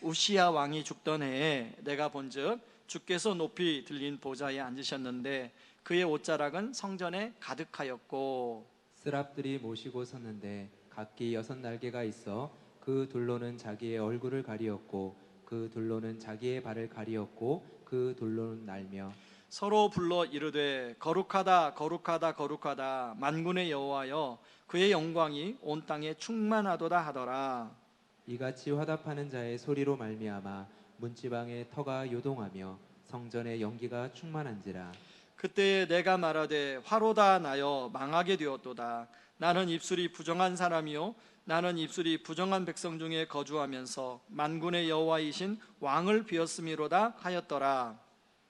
우시야 왕이 죽던 해에 내가 본즉 주께서 높이 들린 보좌에 앉으셨는데 그의 옷자락은 성전에 가득하였고, 스랍들이 모시고 섰는데 각기 6날개가 있어 그 둘로는 자기의 얼굴을 가리었고 그 둘로는 자기의 발을 가리었고 그 둘로는 날며 서로 불러 이르되 거룩하다 거룩하다 거룩하다 만군의 여호와여, 그의 영광이 온 땅에 충만하도다 하더라. 이같이 화답하는 자의 소리로 말미암아 문지방의 터가 요동하며 성전의 연기가 충만한지라. 그때에 내가 말하되 화로다 나여 망하게 되었도다. 나는 입술이 부정한 사람이요 나는 입술이 부정한 백성 중에 거주하면서 만군의 여호와이신 왕을 비었음이로다 하였더라.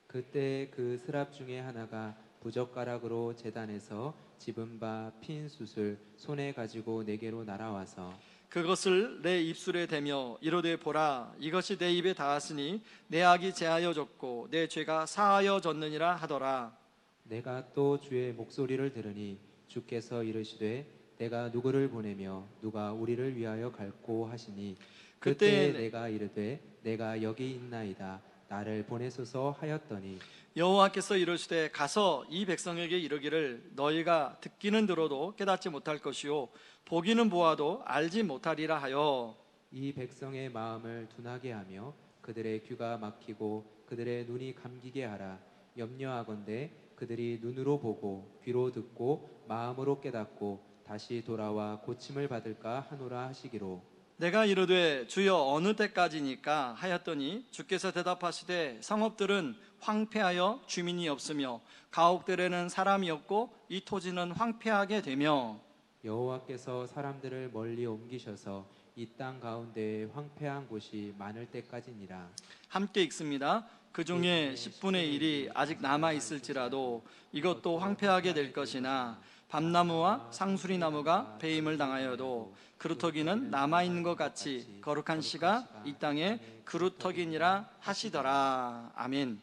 그때 그 스랍 중에 하나가 부젓가락으로 제단에서 집은 바 핀 숯을 손에 가지고 내게로 날아와서 그것을 내 입술에 대며 이르되 보라, 이것이 내 입에 닿았으니 내 악이 제하여졌고 내 죄가 사하여졌느니라 하더라. 내가 또 주의 목소리를 들으니 주께서 이르시되 내가 누구를 보내며 누가 우리를 위하여 갈고 하시니 그때 그때 내가 이르되 내가 여기 있나이다 나를 보내소서 하였더니 여호와께서 이르시되 가서 이 백성에게 이르기를 너희가 듣기는 들어도 깨닫지 못할 것이요 보기는 보아도 알지 못하리라 하여 이 백성의 마음을 둔하게 하며 그들의 귀가 막히고 그들의 눈이 감기게 하라. 염려하건대 그들이 눈으로 보고 귀로 듣고 마음으로 깨닫고 다시 돌아와 고침을 받을까 하노라 하시기로. 내가 이르되 주여 어느 때까지니까 하였더니 주께서 대답하시되 성읍들은 황폐하여 주민이 없으며 가옥들에는 사람이 없고 이 토지는 황폐하게 되며 여호와께서 사람들을 멀리 옮기셔서 이 땅 가운데에 황폐한 곳이 많을 때까지니라. 함께 읽습니다. 그 중에 10분의 1이 아직 남아 있을지라도 이것도 황폐하게 될 것이나 밤나무와 상수리나무가 배임을 당하여도 그루터기는 남아 있는 것 같이 거룩한 씨가 이 땅에 그루터기니라 하시더라. 아멘.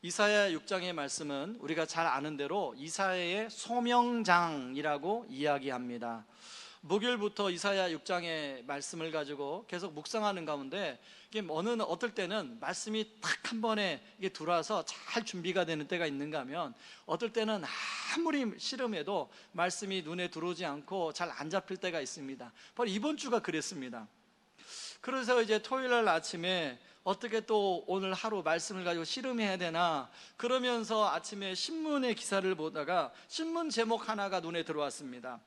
이사야 6장의 말씀은 우리가 잘 아는 대로 이사야의 소명장이라고 이야기합니다. 목요일부터 이사야 6장의 말씀을 가지고 계속 묵상하는 가운데 이게 어떨 때는 말씀이 딱 한 번에 이게 들어와서 잘 준비가 되는 때가 있는가 하면 어떨 때는 아무리 싫음해도 말씀이 눈에 들어오지 않고 잘 안 잡힐 때가 있습니다. 바로 이번 주가 그랬습니다. 그래서 이제 토요일 날 아침에 어떻게 또 오늘 하루 말씀을 가지고 씨름해야 되나 그러면서 아침에 신문의 기사를 보다가 신문 제목 하나가 눈에 들어왔습니다.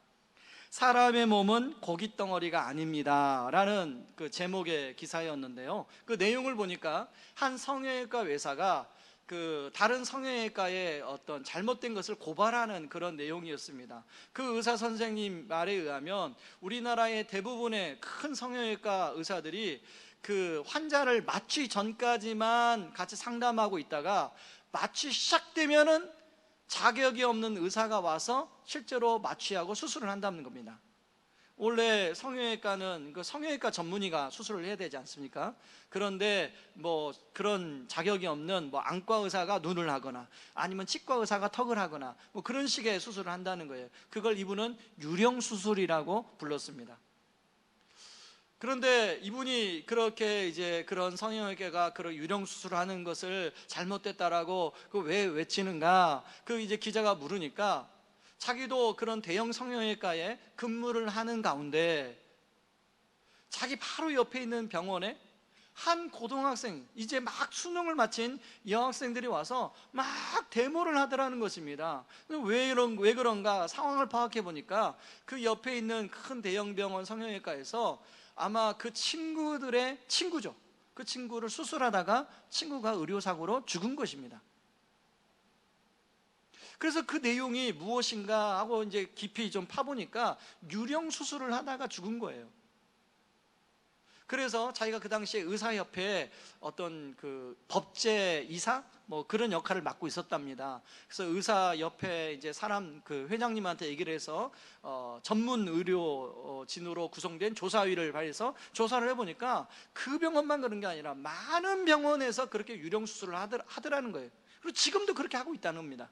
사람의 몸은 고깃덩어리가 아닙니다 라는 그 제목의 기사였는데요, 그 내용을 보니까 한 성형외과 의사가 그 다른 성형외과의 어떤 잘못된 것을 고발하는 그런 내용이었습니다. 그 의사 선생님 말에 의하면 우리나라의 대부분의 큰 성형외과 의사들이 그 환자를 마취 전까지만 같이 상담하고 있다가 마취 시작되면은 자격이 없는 의사가 와서 실제로 마취하고 수술을 한다는 겁니다. 원래 성형외과는 그 성형외과 전문의가 수술을 해야 되지 않습니까? 그런데 뭐 그런 자격이 없는 뭐 안과 의사가 눈을 하거나 아니면 치과 의사가 턱을 하거나 뭐 그런 식의 수술을 한다는 거예요. 그걸 이분은 유령 수술이라고 불렀습니다. 그런데 이분이 그렇게 이제 그런 성형외과가 그런 유령 수술을 하는 것을 잘못됐다라고 그 왜 외치는가? 그 이제 기자가 물으니까 자기도 그런 대형 성형외과에 근무를 하는 가운데 자기 바로 옆에 있는 병원에 한 고등학생, 이제 막 수능을 마친 여학생들이 와서 막 데모를 하더라는 것입니다. 왜 그런가 상황을 파악해 보니까 그 옆에 있는 큰 대형 병원 성형외과에서 아마 그 친구들의 친구죠. 그 친구를 수술하다가 친구가 의료사고로 죽은 것입니다. 그래서 그 내용이 무엇인가 하고 이제 깊이 좀 파보니까 유령 수술을 하다가 죽은 거예요. 그래서 자기가 그 당시에 의사협회에 어떤 그 법제이사 뭐 그런 역할을 맡고 있었답니다. 그래서 의사협회 이제 사람 그 회장님한테 얘기를 해서 전문 의료진으로 구성된 조사위를 발해서 조사를 해보니까 그 병원만 그런 게 아니라 많은 병원에서 그렇게 유령 수술을 하더라는 거예요. 그리고 지금도 그렇게 하고 있다는 겁니다.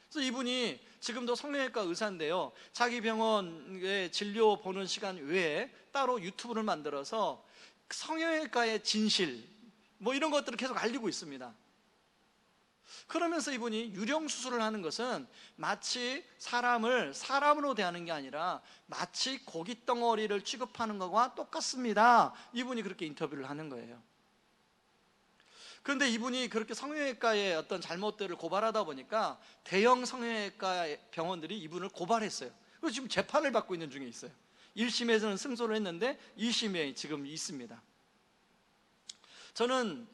그래서 이분이 지금도 성형외과 의사인데요, 자기 병원에 진료 보는 시간 외에 따로 유튜브를 만들어서 성형외과의 진실 뭐 이런 것들을 계속 알리고 있습니다. 그러면서 이분이 유령 수술을 하는 것은 마치 사람을 사람으로 대하는 게 아니라 마치 고깃 덩어리를 취급하는 것과 똑같습니다. 이분이 그렇게 인터뷰를 하는 거예요. 그런데 이분이 그렇게 성형외과의 어떤 잘못들을 고발하다 보니까 대형 성형외과 병원들이 이분을 고발했어요. 그래서 지금 재판을 받고 있는 중에 있어요. 1심에서는 승소를 했는데 2심에 지금 있습니다. 저는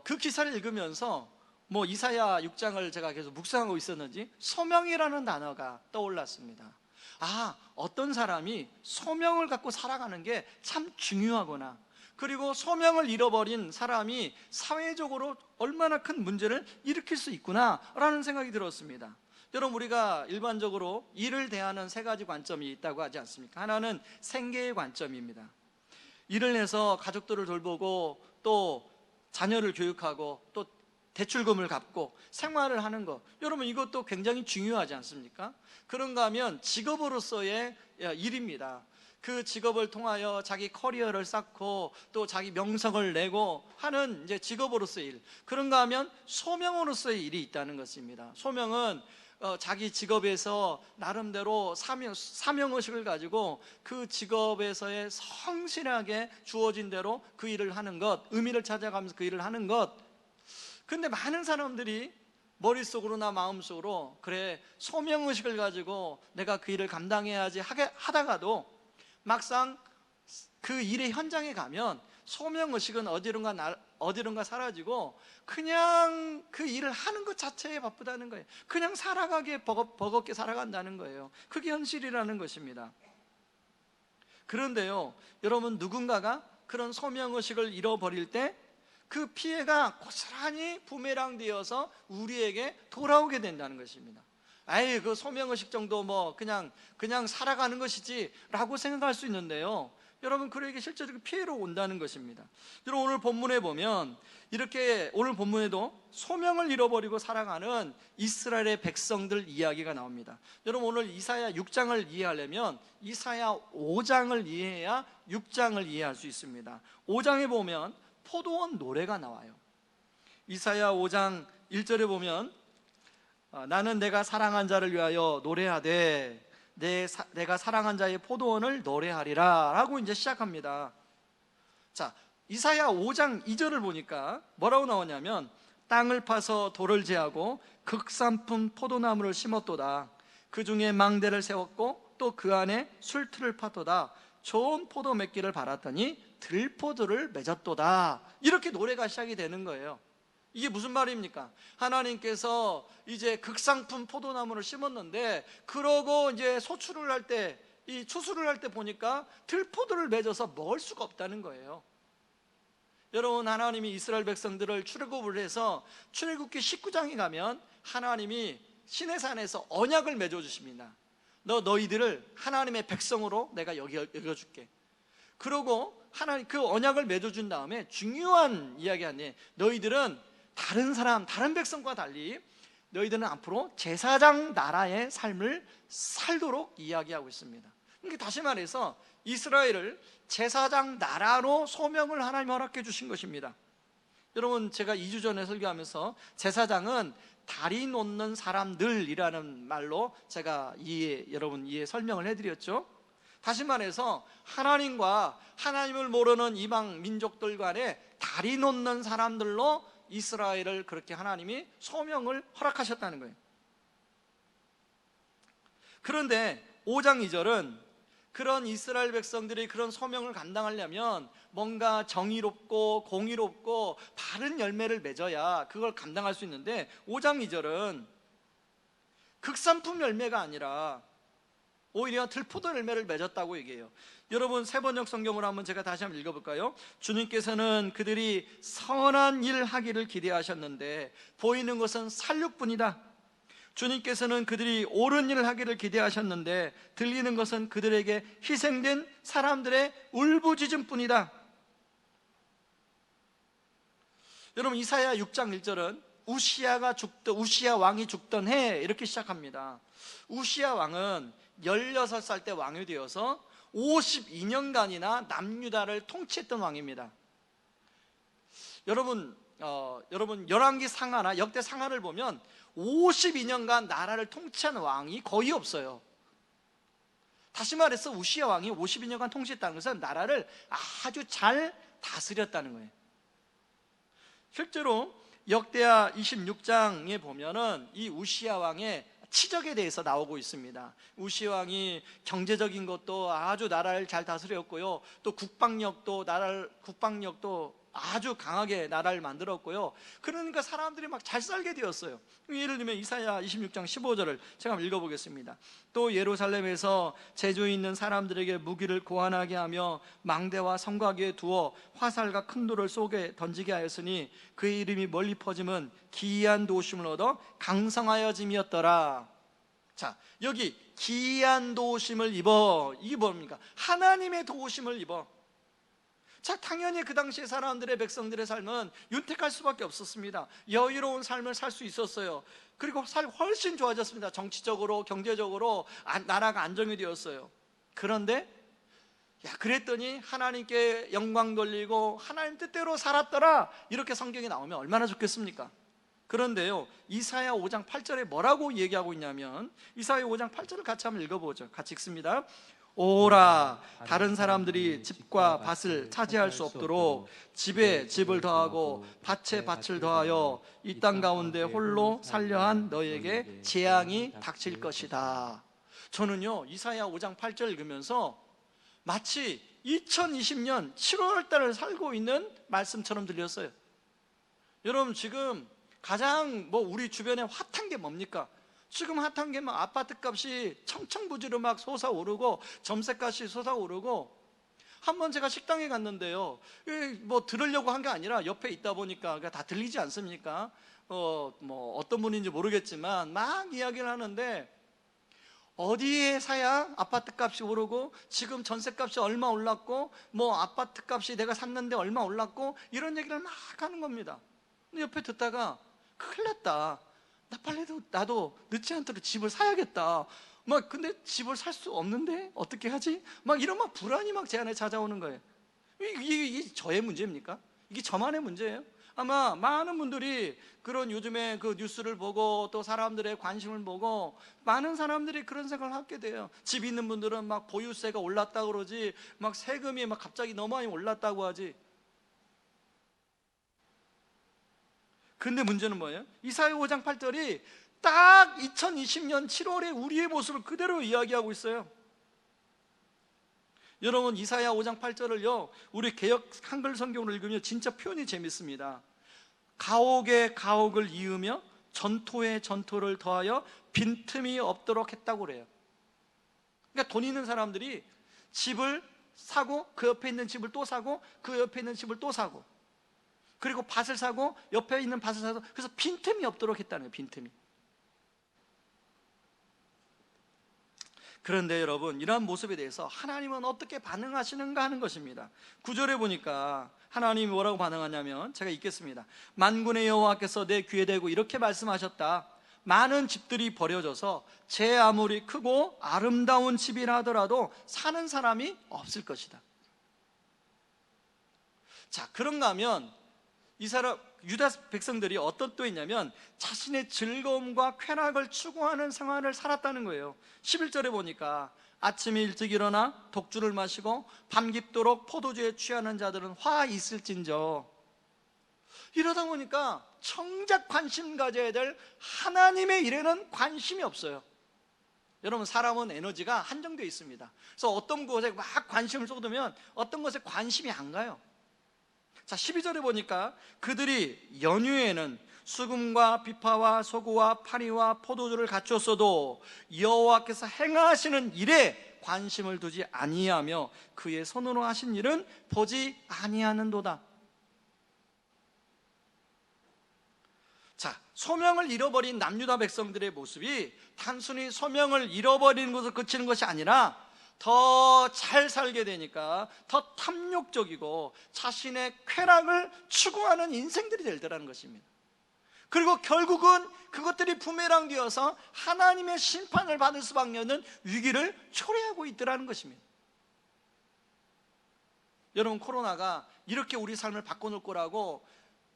그 기사를 읽으면서 뭐 이사야 6장을 제가 계속 묵상하고 있었는지 소명이라는 단어가 떠올랐습니다. 아, 어떤 사람이 소명을 갖고 살아가는 게 참 중요하구나. 그리고 소명을 잃어버린 사람이 사회적으로 얼마나 큰 문제를 일으킬 수 있구나 라는 생각이 들었습니다. 여러분, 우리가 일반적으로 일을 대하는 세 가지 관점이 있다고 하지 않습니까? 하나는 생계의 관점입니다. 일을 해서 가족들을 돌보고 또 자녀를 교육하고 또 대출금을 갚고 생활을 하는 것, 여러분 이것도 굉장히 중요하지 않습니까? 그런가 하면 직업으로서의 일입니다. 그 직업을 통하여 자기 커리어를 쌓고 또 자기 명성을 내고 하는 이제 직업으로서의 일, 그런가 하면 소명으로서의 일이 있다는 것입니다. 소명은 자기 직업에서 나름대로 사명의식을 가지고 그 직업에서의 성실하게 주어진 대로 그 일을 하는 것, 의미를 찾아가면서 그 일을 하는 것. 근데 많은 사람들이 머릿속으로나 마음속으로 그래 소명의식을 가지고 내가 그 일을 감당해야지 하다가도 막상 그 일의 현장에 가면 소명의식은 어디론가 사라지고 그냥 그 일을 하는 것 자체에 바쁘다는 거예요. 그냥 살아가기에 버겁게 살아간다는 거예요. 그게 현실이라는 것입니다. 그런데요, 여러분, 누군가가 그런 소명의식을 잃어버릴 때 그 피해가 고스란히 부메랑 되어서 우리에게 돌아오게 된다는 것입니다. 아이, 그 소명의식 정도 뭐 그냥 살아가는 것이지 라고 생각할 수 있는데요, 여러분, 그에게 실제적으로 피해로 온다는 것입니다. 여러분, 오늘 본문에 보면 이렇게 오늘 본문에도 소명을 잃어버리고 살아가는 이스라엘의 백성들 이야기가 나옵니다. 여러분, 오늘 이사야 6장을 이해하려면 이사야 5장을 이해해야 6장을 이해할 수 있습니다. 5장에 보면 포도원 노래가 나와요. 이사야 5장 1절에 보면 나는 내가 사랑한 자를 위하여 노래하되 내가 사랑한 자의 포도원을 노래하리라 라고 이제 시작합니다. 자, 이사야 5장 2절을 보니까 뭐라고 나오냐면 땅을 파서 돌을 제하고 극산품 포도나무를 심었도다. 그 중에 망대를 세웠고 또 그 안에 술틀을 파도다. 좋은 포도 맺기를 바랐더니 들포도를 맺었도다. 이렇게 노래가 시작이 되는 거예요. 이게 무슨 말입니까? 하나님께서 이제 극상품 포도나무를 심었는데 그러고 이제 소출을 할 때, 이 추수를 할 때 보니까 들포도를 맺어서 먹을 수가 없다는 거예요. 여러분, 하나님이 이스라엘 백성들을 출애굽을 해서 출애굽기 19장에 가면 하나님이 시내산에서 언약을 맺어 주십니다. 너희들을 하나님의 백성으로 내가 여겨줄게. 그러고 하나님 그 언약을 맺어준 다음에 중요한 이야기 아니에요. 너희들은 다른 백성과 달리 너희들은 앞으로 제사장 나라의 삶을 살도록 이야기하고 있습니다. 그러니까 다시 말해서 이스라엘을 제사장 나라로 소명을 하나님 허락해 주신 것입니다. 여러분, 제가 2주 전에 설교하면서 제사장은 다리 놓는 사람들이라는 말로 제가 여러분 이해 설명을 해드렸죠. 다시 말해서 하나님과 하나님을 모르는 이방 민족들 간에 다리 놓는 사람들로 이스라엘을 그렇게 하나님이 소명을 허락하셨다는 거예요. 그런데 5장 2절은 그런 이스라엘 백성들이 그런 소명을 감당하려면 뭔가 정의롭고 공의롭고 바른 열매를 맺어야 그걸 감당할 수 있는데 5장 2절은 극산품 열매가 아니라 오히려 들포도 열매를 맺었다고 얘기해요. 여러분, 세번역 성경으로 한번 제가 다시 한번 읽어볼까요? 주님께서는 그들이 선한 일 하기를 기대하셨는데 보이는 것은 살육뿐이다. 주님께서는 그들이 옳은 일을 하기를 기대하셨는데 들리는 것은 그들에게 희생된 사람들의 울부짖음뿐이다. 여러분, 이사야 6장 1절은 우시야 왕이 죽던 해 이렇게 시작합니다. 우시야 왕은 16살 때 왕이 되어서 52년간이나 남유다를 통치했던 왕입니다. 여러분 열왕기 상하나 역대 상하를 보면 52년간 나라를 통치한 왕이 거의 없어요. 다시 말해서 우시야 왕이 52년간 통치했다는 것은 나라를 아주 잘 다스렸다는 거예요. 실제로 역대하 26장에 보면은 이 우시야 왕의 치적에 대해서 나오고 있습니다. 우시야 왕이 경제적인 것도 아주 나라를 잘 다스렸고요, 또 국방력도 아주 강하게 나라를 만들었고요. 그러니까 사람들이 막 잘 살게 되었어요. 예를 들면 이사야 26장 15절을 제가 한번 읽어보겠습니다. 또 예루살렘에서 제주 있는 사람들에게 무기를 고안하게 하며 망대와 성곽에 두어 화살과 큰 돌을 쏘게 던지게 하였으니 그의 이름이 멀리 퍼짐은 기이한 도심을 얻어 강성하여짐이었더라. 자, 여기 기이한 도심을 입어, 이게 뭡니까? 하나님의 도심을 입어. 자, 당연히 그 당시에 사람들의, 백성들의 삶은 윤택할 수밖에 없었습니다. 여유로운 삶을 살 수 있었어요. 그리고 훨씬 좋아졌습니다. 정치적으로, 경제적으로 나라가 안정이 되었어요. 그런데 그랬더니 하나님께 영광 돌리고 하나님 뜻대로 살았더라, 이렇게 성경에 나오면 얼마나 좋겠습니까? 그런데요, 이사야 5장 8절에 뭐라고 얘기하고 있냐면, 이사야 5장 8절을 같이 한번 읽어보죠. 같이 읽습니다. 오라, 다른 사람들이 집과 밭을 차지할 수 없도록 집에 집을 더하고 밭에 밭을 더하여 이 땅 가운데 홀로 살려한 너에게 재앙이 닥칠 것이다. 저는요, 이사야 5장 8절 읽으면서 마치 2020년 7월 달을 살고 있는 말씀처럼 들렸어요. 여러분, 지금 가장 우리 주변에 핫한 게 뭡니까? 지금 핫한 게 아파트 값이 청청부지로 막 솟아오르고 점세값이 솟아오르고, 한번 제가 식당에 갔는데요, 들으려고 한 게 아니라 옆에 있다 보니까 다 들리지 않습니까? 어떤 분인지 모르겠지만 막 이야기를 하는데, 어디에 사야 아파트 값이 오르고 지금 전세값이 얼마 올랐고 아파트 값이 내가 샀는데 얼마 올랐고, 이런 얘기를 막 하는 겁니다. 근데 옆에 듣다가 큰일 났다, 나도 늦지 않도록 집을 사야겠다. 근데 집을 살 수 없는데 어떻게 하지? 이런 불안이 제 안에 찾아오는 거예요. 이게 저의 문제입니까? 이게 저만의 문제예요? 아마 많은 분들이 그런 요즘에 그 뉴스를 보고 또 사람들의 관심을 보고 많은 사람들이 그런 생각을 하게 돼요. 집 있는 분들은 보유세가 올랐다고 그러지, 세금이 갑자기 너무 많이 올랐다고 하지. 근데 문제는 뭐예요? 이사야 5장 8절이 딱 2020년 7월에 우리의 모습을 그대로 이야기하고 있어요. 여러분, 이사야 5장 8절을요, 우리 개역 한글 성경으로 읽으면 진짜 표현이 재밌습니다. 가옥에 가옥을 이으며 전토에 전토를 더하여 빈틈이 없도록 했다고 그래요. 그러니까 돈 있는 사람들이 집을 사고 그 옆에 있는 집을 또 사고 그 옆에 있는 집을 또 사고, 그리고 밭을 사고 옆에 있는 밭을 사서, 그래서 빈틈이 없도록 했다는 거예요. 빈틈이. 그런데 여러분, 이러한 모습에 대해서 하나님은 어떻게 반응하시는가 하는 것입니다. 9절에 보니까 하나님이 뭐라고 반응하냐면, 제가 읽겠습니다. 만군의 여호와께서 내 귀에 대고 이렇게 말씀하셨다. 많은 집들이 버려져서 제 아무리 크고 아름다운 집이라 하더라도 사는 사람이 없을 것이다. 자, 그런가 하면 유다 백성들이 어떤 또 있냐면 자신의 즐거움과 쾌락을 추구하는 생활을 살았다는 거예요. 11절에 보니까 아침에 일찍 일어나 독주를 마시고 밤 깊도록 포도주에 취하는 자들은 화 있을진저. 이러다 보니까 정작 관심 가져야 될 하나님의 일에는 관심이 없어요. 여러분, 사람은 에너지가 한정되어 있습니다. 그래서 어떤 것에 막 관심을 쏟으면 어떤 것에 관심이 안 가요. 자, 12절에 보니까 그들이 연휴에는 수금과 비파와 소구와 파리와 포도주를 갖추었어도 여호와께서 행하시는 일에 관심을 두지 아니하며 그의 손으로 하신 일은 보지 아니하는도다. 자, 소명을 잃어버린 남유다 백성들의 모습이 단순히 소명을 잃어버리는 것을 그치는 것이 아니라 더 잘 살게 되니까 더 탐욕적이고 자신의 쾌락을 추구하는 인생들이 되더라는 것입니다. 그리고 결국은 그것들이 부메랑 되어서 하나님의 심판을 받을 수밖에 없는 위기를 초래하고 있더라는 것입니다. 여러분, 코로나가 이렇게 우리 삶을 바꿔놓을 거라고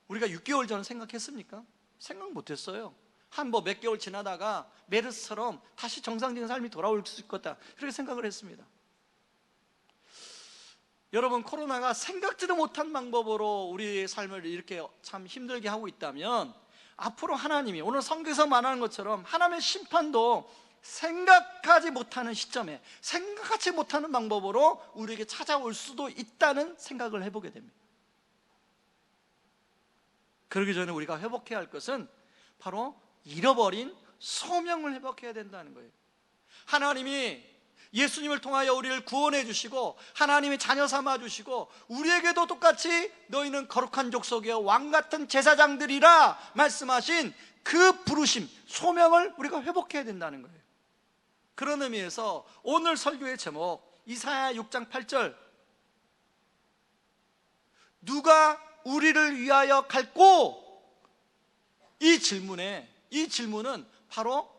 우리가 6개월 전에 생각했습니까? 생각 못했어요. 한 몇 개월 지나다가 메르스처럼 다시 정상적인 삶이 돌아올 수 있을 거다, 그렇게 생각을 했습니다. 여러분, 코로나가 생각지도 못한 방법으로 우리의 삶을 이렇게 참 힘들게 하고 있다면, 앞으로 하나님이 오늘 성경에서 말하는 것처럼 하나님의 심판도 생각하지 못하는 시점에 생각하지 못하는 방법으로 우리에게 찾아올 수도 있다는 생각을 해보게 됩니다. 그러기 전에 우리가 회복해야 할 것은 바로 잃어버린 소명을 회복해야 된다는 거예요. 하나님이 예수님을 통하여 우리를 구원해 주시고 하나님의 자녀 삼아 주시고 우리에게도 똑같이 너희는 거룩한 족속이여 왕같은 제사장들이라 말씀하신 그 부르심, 소명을 우리가 회복해야 된다는 거예요. 그런 의미에서 오늘 설교의 제목 이사야 6장 8절, 누가 우리를 위하여 갈꼬? 이 질문은 바로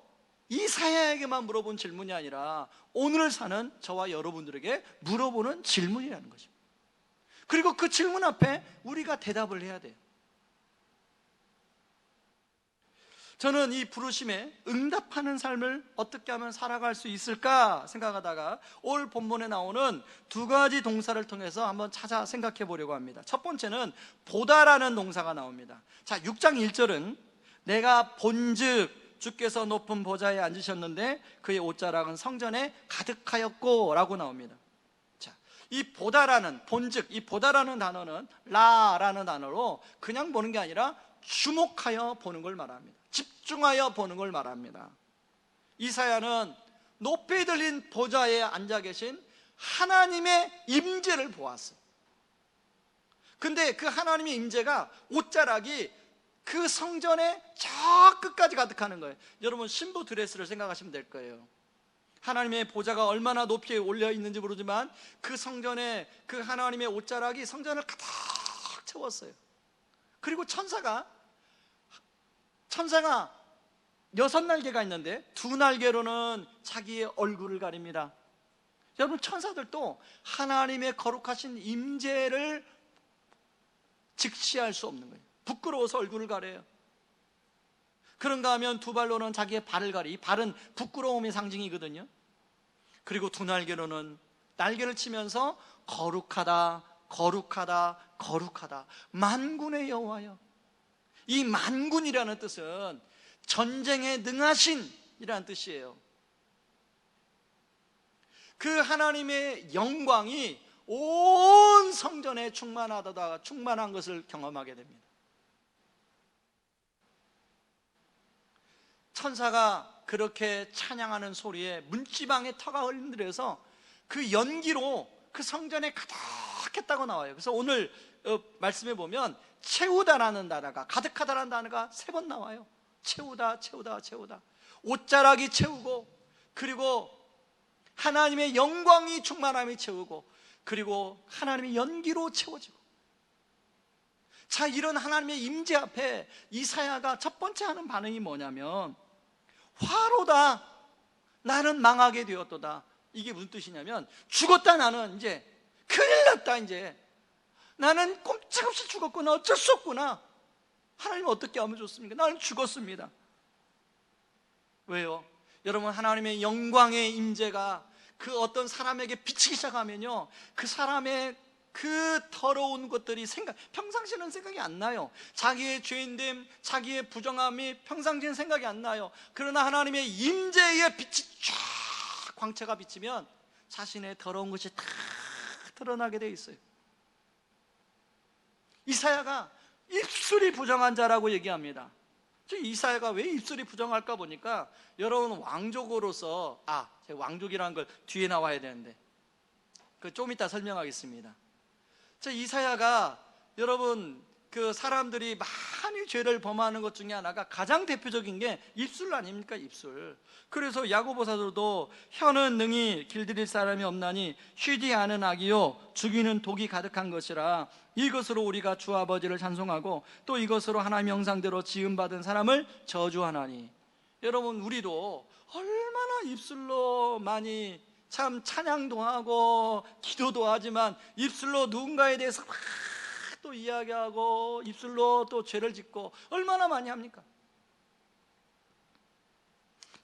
이사야에게만 물어본 질문이 아니라 오늘 사는 저와 여러분들에게 물어보는 질문이라는 것입니다. 그리고 그 질문 앞에 우리가 대답을 해야 돼요. 저는 이 부르심에 응답하는 삶을 어떻게 하면 살아갈 수 있을까 생각하다가 오늘 본문에 나오는 두 가지 동사를 통해서 한번 찾아 생각해 보려고 합니다. 첫 번째는 보다라는 동사가 나옵니다. 자, 6장 1절은 내가 본즉 주께서 높은 보좌에 앉으셨는데 그의 옷자락은 성전에 가득하였고 라고 나옵니다. 자, 이 보다라는, 본즉, 이 보다라는 단어는 라라는 단어로 그냥 보는 게 아니라 주목하여 보는 걸 말합니다. 집중하여 보는 걸 말합니다. 이사야는 높이 들린 보좌에 앉아 계신 하나님의 임재를 보았어요. 근데 그 하나님의 임재가 옷자락이 그 성전의 저 끝까지 가득하는 거예요. 여러분, 신부 드레스를 생각하시면 될 거예요. 하나님의 보좌가 얼마나 높이 올려 있는지 모르지만 그 성전에 그 하나님의 옷자락이 성전을 가득 채웠어요. 그리고 천사가 6날개가 있는데 2날개로는 자기의 얼굴을 가립니다. 여러분, 천사들도 하나님의 거룩하신 임재를 직시할 수 없는 거예요. 부끄러워서 얼굴을 가려요. 그런가 하면 2발로는 자기의 발을 가리. 이 발은 부끄러움의 상징이거든요. 그리고 2날개로는 날개를 치면서 거룩하다, 거룩하다, 거룩하다, 만군의 여호와여. 이 만군이라는 뜻은 전쟁에 능하신 이라는 뜻이에요. 그 하나님의 영광이 온 성전에 충만한 것을 경험하게 됩니다. 천사가 그렇게 찬양하는 소리에 문지방에 터가 흔들려서 그 연기로 그 성전에 가득했다고 나와요. 그래서 오늘 말씀해 보면 채우다라는 단어가, 가득하다라는 단어가 3번 나와요. 채우다, 채우다, 채우다. 옷자락이 채우고, 그리고 하나님의 영광이 충만함이 채우고, 그리고 하나님의 연기로 채워지고. 자, 이런 하나님의 임재 앞에 이사야가 첫 번째 하는 반응이 뭐냐면 화로다, 나는 망하게 되었도다. 이게 무슨 뜻이냐면 죽었다, 나는 이제 큰일 났다, 이제 나는 꼼짝없이 죽었구나, 어쩔 수 없구나. 하나님 어떻게 하면 좋습니까? 나는 죽었습니다. 왜요? 여러분, 하나님의 영광의 임재가 그 어떤 사람에게 비치기 시작하면요, 그 사람의 그 더러운 것들이 평상시에는 생각이 안 나요. 자기의 죄인됨, 자기의 부정함이 평상시에는 생각이 안 나요. 그러나 하나님의 임재의 빛이 쫙 광채가 비치면 자신의 더러운 것이 다 드러나게 돼 있어요. 이사야가 입술이 부정한 자라고 얘기합니다. 이사야가 왜 입술이 부정할까 보니까, 여러분, 왕족으로서, 제가 왕족이라는 걸 뒤에 나와야 되는데 좀 이따 설명하겠습니다. 이사야가, 여러분, 그 사람들이 많이 죄를 범하는 것 중에 하나가 가장 대표적인 게 입술 아닙니까? 입술. 그래서 야고보 사도도 혀는 능히 길들일 사람이 없나니 쉬지 않은 악이요 죽이는 독이 가득한 것이라, 이것으로 우리가 주 아버지를 찬송하고 또 이것으로 하나님의 형상대로 지음받은 사람을 저주하나니. 여러분, 우리도 얼마나 입술로 많이 참 찬양도 하고 기도도 하지만 입술로 누군가에 대해서 막 또 이야기하고 입술로 또 죄를 짓고 얼마나 많이 합니까?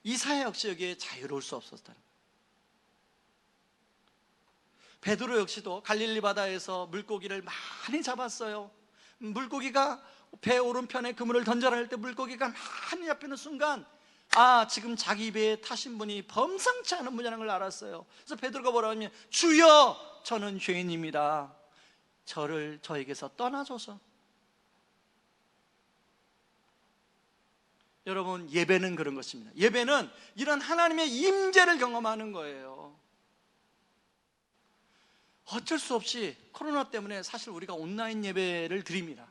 이사야 역시 여기에 자유로울 수 없었다는 거예요. 베드로 역시도 갈릴리 바다에서 물고기를 많이 잡았어요. 물고기가 배 오른편에 그물을 던져라 할 때 물고기가 많이 잡히는 순간 지금 자기 배에 타신 분이 범상치 않은 분이라는 걸 알았어요. 그래서 베드로가 뭐라고 하냐면 주여 저는 죄인입니다. 저를 저에게서 떠나소서. 여러분, 예배는 그런 것입니다. 예배는 이런 하나님의 임재를 경험하는 거예요. 어쩔 수 없이 코로나 때문에 사실 우리가 온라인 예배를 드립니다.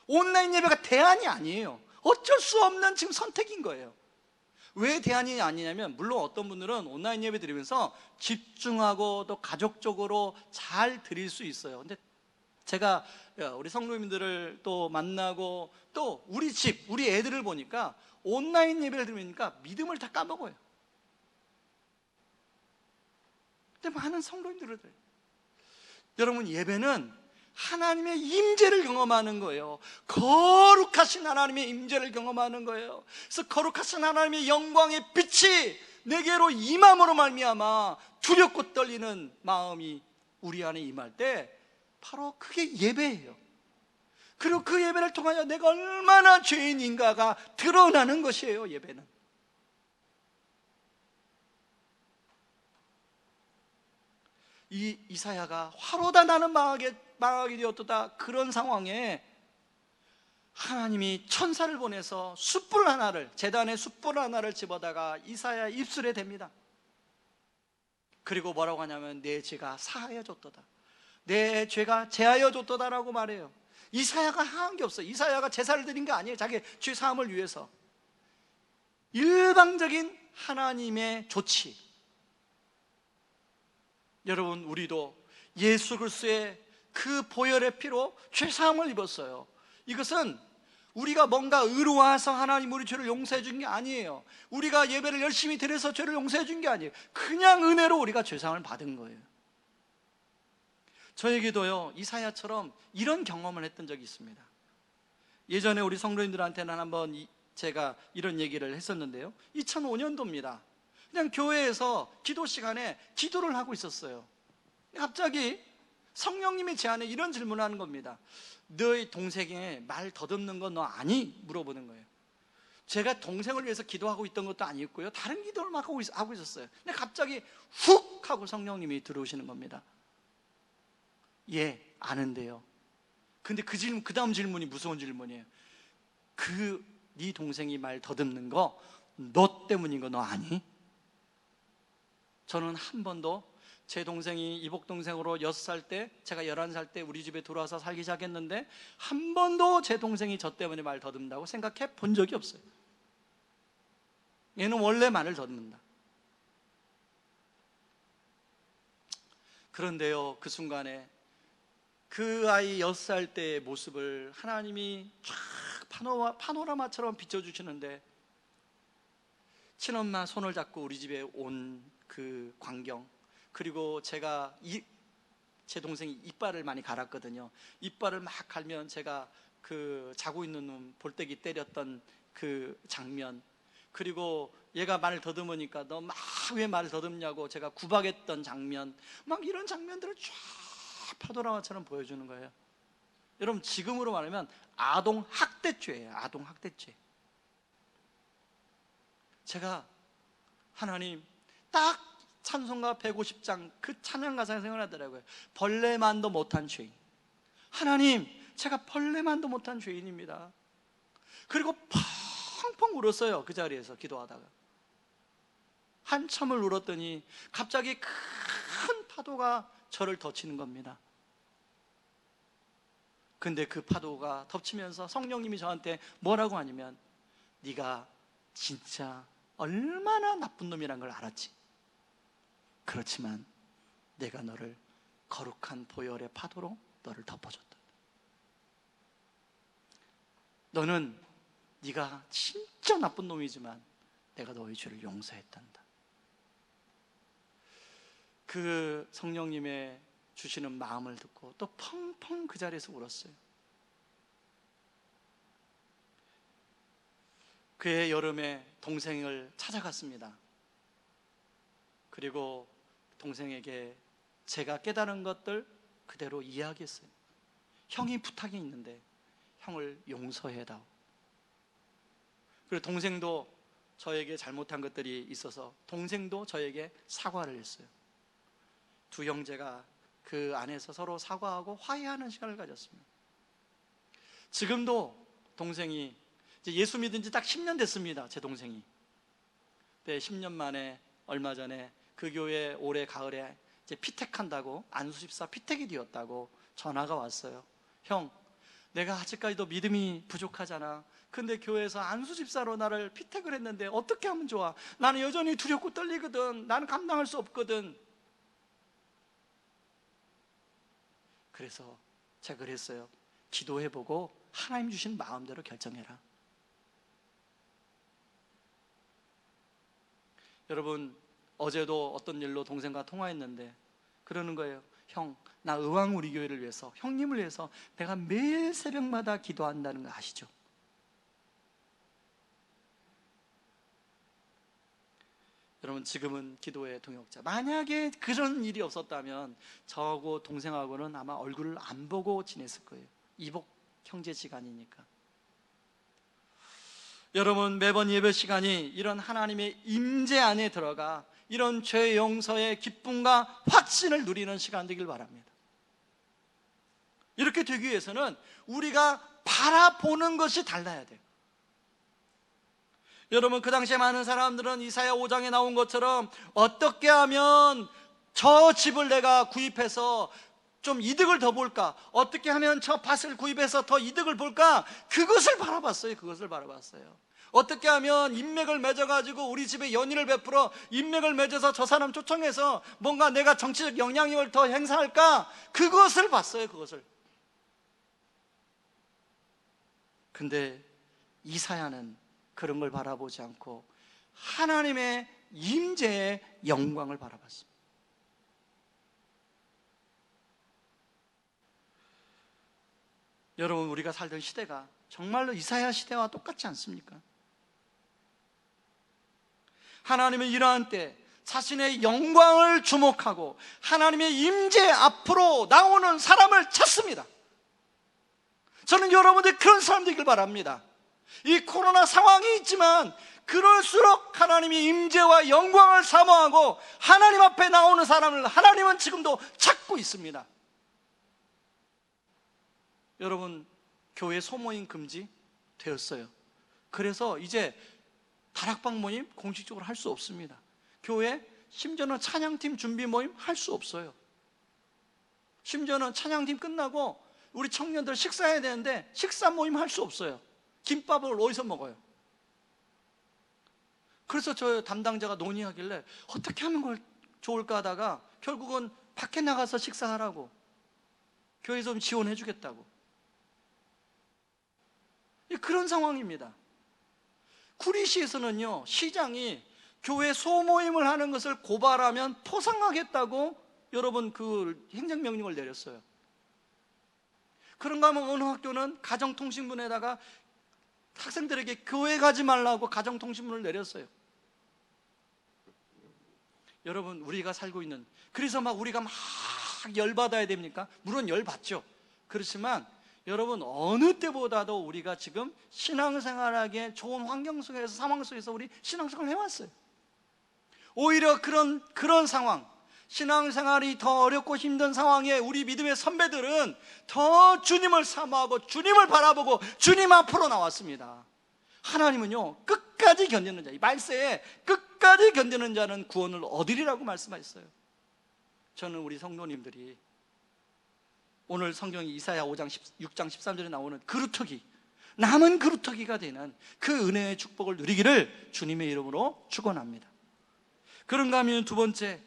온라인 예배가 대안이 아니에요. 어쩔 수 없는 지금 선택인 거예요. 왜 대안이 아니냐면, 물론 어떤 분들은 온라인 예배 드리면서 집중하고 또 가족적으로 잘 드릴 수 있어요. 근데 제가 우리 성도님들을 또 만나고 또 우리 집, 우리 애들을 보니까 온라인 예배를 들으니까 믿음을 다 까먹어요. 근데 많은 성도님들을 들어요. 여러분, 예배는 하나님의 임재를 경험하는 거예요. 거룩하신 하나님의 임재를 경험하는 거예요. 그래서 거룩하신 하나님의 영광의 빛이 내게로 임함으로 말미암아 두렵고 떨리는 마음이 우리 안에 임할 때 바로 그게 예배예요. 그리고 그 예배를 통하여 내가 얼마나 죄인인가가 드러나는 것이에요. 예배는. 이 이사야가 화로다 나는 망하게 되었도다, 그런 상황에 하나님이 천사를 보내서 숯불 하나를, 제단에 숯불 하나를 집어다가 이사야 입술에 댑니다. 그리고 뭐라고 하냐면 내 죄가 사하여졌도다, 내 죄가 제하여졌도다라고 말해요. 이사야가 한 게 없어요. 이사야가 제사를 드린 게 아니에요. 자기 죄 사함을 위해서. 일방적인 하나님의 조치. 여러분, 우리도 예수 그리스도의 그 보혈의 피로 죄 사함을 입었어요. 이것은 우리가 뭔가 의로워서 하나님 우리 죄를 용서해 준 게 아니에요. 우리가 예배를 열심히 드려서 죄를 용서해 준 게 아니에요. 그냥 은혜로 우리가 죄 사함을 받은 거예요. 저에게도요, 이사야처럼 이런 경험을 했던 적이 있습니다. 예전에 우리 성도님들한테는 한번 제가 이런 얘기를 했었는데요, 2005년도입니다. 그냥 교회에서 기도 시간에 기도를 하고 있었어요. 갑자기 성령님이 제 안에 이런 질문을 하는 겁니다. 너희 동생의 말 더듬는 거 너 아니? 물어보는 거예요. 제가 동생을 위해서 기도하고 있던 것도 아니었고요, 다른 기도를 막 하고 있었어요. 근데 갑자기 훅 하고 성령님이 들어오시는 겁니다. 예, 아는데요. 근데 그 다음 질문이 무서운 질문이에요. 네 동생이 말 더듬는 거 너 때문인 거 너 아니? 저는 한 번도 제 동생이 이복 동생으로 6살 때, 제가 11살 때 우리 집에 들어와서 살기 시작했는데 한 번도 제 동생이 저 때문에 말 더듬는다고 생각해 본 적이 없어요. 얘는 원래 말을 더듬는다. 그런데요, 그 순간에 그 아이 6살 때의 모습을 하나님이 쫙 파노라마처럼 비춰주시는데, 친엄마 손을 잡고 우리 집에 온 그 광경, 그리고 제가 제 동생이 이빨을 많이 갈았거든요. 이빨을 막 갈면 제가 그 자고 있는 놈 볼때기 때렸던 그 장면, 그리고 얘가 말을 더듬으니까 너 막 왜 말을 더듬냐고 제가 구박했던 장면, 막 이런 장면들을 쫙 파노라마처럼 보여주는 거예요. 여러분, 지금으로 말하면 아동 학대죄예요. 아동 학대죄. 제가 하나님, 딱 찬송가 150장 그 찬양 가사가 생각나더라고요. 벌레만도 못한 죄인. 하나님, 제가 벌레만도 못한 죄인입니다. 그리고 펑펑 울었어요. 그 자리에서 기도하다가 한참을 울었더니 갑자기 큰 파도가 저를 덮치는 겁니다. 근데 그 파도가 덮치면서 성령님이 저한테 뭐라고 하냐면, 네가 진짜 얼마나 나쁜 놈이란 걸 알았지? 그렇지만 내가 너를 거룩한 보혈의 파도로 너를 덮어줬다. 너는 네가 진짜 나쁜 놈이지만 내가 너의 죄를 용서했단다. 그 성령님의 주시는 마음을 듣고 또 펑펑 그 자리에서 울었어요. 그해 여름에 동생을 찾아갔습니다. 그리고 동생에게 제가 깨달은 것들 그대로 이야기했어요. 형이 부탁이 있는데 형을 용서해다오. 그리고 동생도 저에게 잘못한 것들이 있어서 동생도 저에게 사과를 했어요. 두 형제가 그 안에서 서로 사과하고 화해하는 시간을 가졌습니다. 지금도 동생이 이제 예수 믿은 지 딱 10년 됐습니다. 제 동생이. 네, 10년 만에 얼마 전에 그 교회 올해 가을에 이제 피택한다고, 안수집사 피택이 되었다고 전화가 왔어요. 형, 내가 아직까지도 믿음이 부족하잖아. 근데 교회에서 안수집사로 나를 피택을 했는데 어떻게 하면 좋아? 나는 여전히 두렵고 떨리거든. 나는 감당할 수 없거든. 그래서 제가 그랬어요. 기도해보고 하나님 주신 마음대로 결정해라. 여러분, 어제도 어떤 일로 동생과 통화했는데 그러는 거예요. 형, 나 의왕 우리 교회를 위해서, 형님을 위해서 내가 매일 새벽마다 기도한다는 거 아시죠? 여러분, 지금은 기도의 동역자. 만약에 그런 일이 없었다면 저하고 동생하고는 아마 얼굴을 안 보고 지냈을 거예요. 이복 형제지간이니까. 여러분, 매번 예배 시간이 이런 하나님의 임재 안에 들어가 이런 죄 용서의 기쁨과 확신을 누리는 시간 되길 바랍니다. 이렇게 되기 위해서는 우리가 바라보는 것이 달라야 돼요. 여러분, 그 당시에 많은 사람들은 이사야 5장에 나온 것처럼 어떻게 하면 저 집을 내가 구입해서 좀 이득을 더 볼까? 어떻게 하면 저 밭을 구입해서 더 이득을 볼까? 그것을 바라봤어요. 그것을 바라봤어요. 어떻게 하면 인맥을 맺어가지고 우리 집에 연인을 베풀어 인맥을 맺어서 저 사람 초청해서 뭔가 내가 정치적 영향력을 더 행사할까? 그것을 봤어요. 그것을. 근데 이사야는 그런 걸 바라보지 않고 하나님의 임재의 영광을 바라봤습니다. 여러분, 우리가 살던 시대가 정말로 이사야 시대와 똑같지 않습니까? 하나님은 이러한 때 자신의 영광을 주목하고 하나님의 임재 앞으로 나오는 사람을 찾습니다. 저는 여러분들 그런 사람 되길 바랍니다. 이 코로나 상황이 있지만 그럴수록 하나님의 임재와 영광을 사모하고 하나님 앞에 나오는 사람을 하나님은 지금도 찾고 있습니다. 여러분, 교회 소모임 금지 되었어요. 그래서 이제 다락방 모임 공식적으로 할 수 없습니다. 교회 심지어는 찬양팀 준비 모임 할 수 없어요. 심지어는 찬양팀 끝나고 우리 청년들 식사해야 되는데 식사 모임 할 수 없어요. 김밥을 어디서 먹어요? 그래서 저 담당자가 논의하길래 어떻게 하면 좋을까 하다가 결국은 밖에 나가서 식사하라고, 교회에서 좀 지원해 주겠다고. 그런 상황입니다. 구리시에서는요, 시장이 교회 소모임을 하는 것을 고발하면 포상하겠다고 여러분 그 행정명령을 내렸어요. 그런가 하면 어느 학교는 가정통신문에다가 학생들에게 교회 가지 말라고 가정통신문을 내렸어요. 여러분, 우리가 살고 있는, 그래서 막 우리가 막 열받아야 됩니까? 물론 열받죠. 그렇지만 여러분, 어느 때보다도 우리가 지금 신앙생활하기에 좋은 환경 속에서, 상황 속에서 우리 신앙생활을 해왔어요. 오히려 그런 상황, 신앙생활이 더 어렵고 힘든 상황에 우리 믿음의 선배들은 더 주님을 사모하고 주님을 바라보고 주님 앞으로 나왔습니다. 하나님은요, 끝까지 견디는 자, 이 말세에 끝까지 견디는 자는 구원을 얻으리라고 말씀하셨어요. 저는 우리 성도님들이 오늘 성경이 이사야 5장 6장 13절에 나오는 그루터기, 남은 그루터기가 되는 그 은혜의 축복을 누리기를 주님의 이름으로 축원합니다. 그런가 하면 두 번째,